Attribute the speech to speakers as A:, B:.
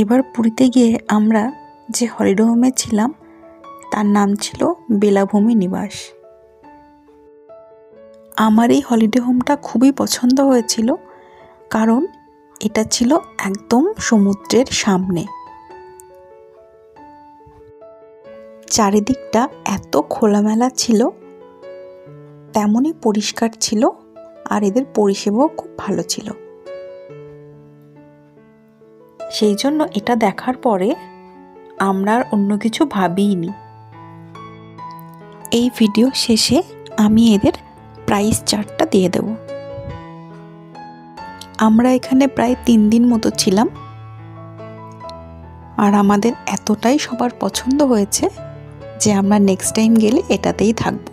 A: এবার পুরীতে গিয়ে আমরা যে হলিডে হোমে ছিলাম তার নাম ছিল বেলাভূমি নিবাস। আমার এই হলিডে হোমটা খুবই পছন্দ হয়েছিল, কারণ এটা ছিল একদম সমুদ্রের সামনে। চারিদিকটা এত খোলামেলা ছিল, তেমনই পরিষ্কার ছিল, আর এদের পরিষেবাও খুব ভালো ছিল। সেই জন্য এটা দেখার পরে আমরা আর অন্য কিছু ভাবিইনি। এই ভিডিও শেষে আমি এদের প্রাইস চার্টটা দিয়ে দেব। আমরা এখানে প্রায় 3 দিন মতো ছিলাম, আর আমাদের এতটাই সবার পছন্দ হয়েছে যে আমরা নেক্সট টাইম গেলে এটাতেই থাকবো।